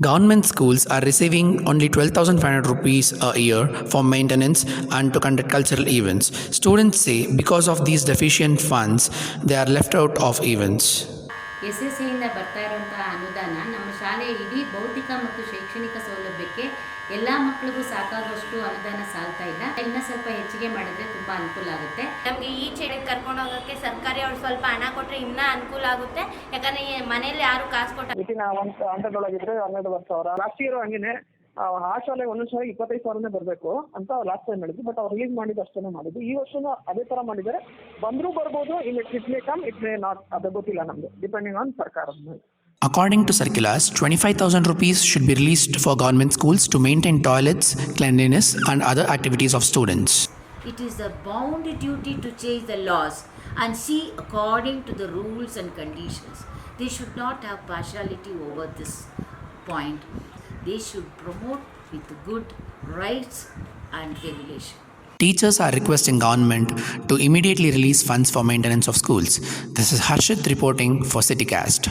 Government schools are receiving only 12,500 rupees a year for maintenance and to conduct cultural events. Students say because of these deficient funds, they are left out of events. SSIಯಿಂದ ಬರ್ತಾ ಇರುವಂತಹ ಅನುದಾನ ನಮ್ಮ ಶಾಲೆಯ ಇಡೀ ಭೌತಿಕ ಮತ್ತು ಶೈಕ್ಷಣಿಕ ಸೌಲಭ್ಯಕ್ಕೆ ಎಲ್ಲ ಮಕ್ಕಳಿಗೂ ಸಾಕಾಗುವಷ್ಟು ಅನುದಾನ ಸಾಲ್ತಾ ಇಲ್ಲ. ಇನ್ನು ಸ್ವಲ್ಪ ಹೆಚ್ಚಿಗೆ ಮಾಡಿದ್ರೆ ತುಂಬಾ ಅನುಕೂಲ ಆಗುತ್ತೆ. ನಮಗೆ ಈಚೆಗೆ ಕರ್ಕೊಂಡು ಹೋಗೋಕ್ಕೆ ಸರ್ಕಾರಿ ಅವ್ರು ಸ್ವಲ್ಪ ಹಣ ಕೊಟ್ಟರೆ ಇನ್ನೂ ಅನುಕೂಲ ಆಗುತ್ತೆ. ಯಾಕಂದರೆ ಮನೇಲಿ ಯಾರು ಕಾಸು ಕೊಟ್ಟ ಈಗಿನ ಒಂದು ಹಂತದೊಳಗಿದ್ರೆ 12,000. ಲಾಸ್ಟ್ ಇಯರ್ ಹಂಗೇನೆ ಆ ಶಾಲೆಗೆ ಒಂದೊಂದು ಶಾಲೆಗೆ 25,000 ಬರಬೇಕು ಅಂತ ಲಾಸ್ಟ್ ಟೈಮ್ ಹೇಳಿದ್ರು. ಬಟ್ ಅವ್ರು ರಿಲೀಸ್ ಮಾಡಿದ್ದು ಅಷ್ಟೇ ಮಾಡಿದ್ದು. ಈ ವರ್ಷನೂ ಅದೇ ತರ ಮಾಡಿದ್ದಾರೆ. ಬಂದರೂ ಬರ್ಬೋದು, it may come, it may not, ಅದು ಗೊತ್ತಿಲ್ಲ ನಮಗೆ, ಡಿಪೆಂಡಿಂಗ್ ಆನ್ ಸರ್ಕಾರದ ಮೇಲೆ. According to circulars, 25,000 rupees should be released for government schools to maintain toilets, cleanliness and other activities of students. It is a bound duty to change the laws and see according to the rules and conditions. They should not have partiality over this point. They should promote with good rights and regulation. Teachers are requesting government to immediately release funds for maintenance of schools. This is Harshit reporting for CityCast.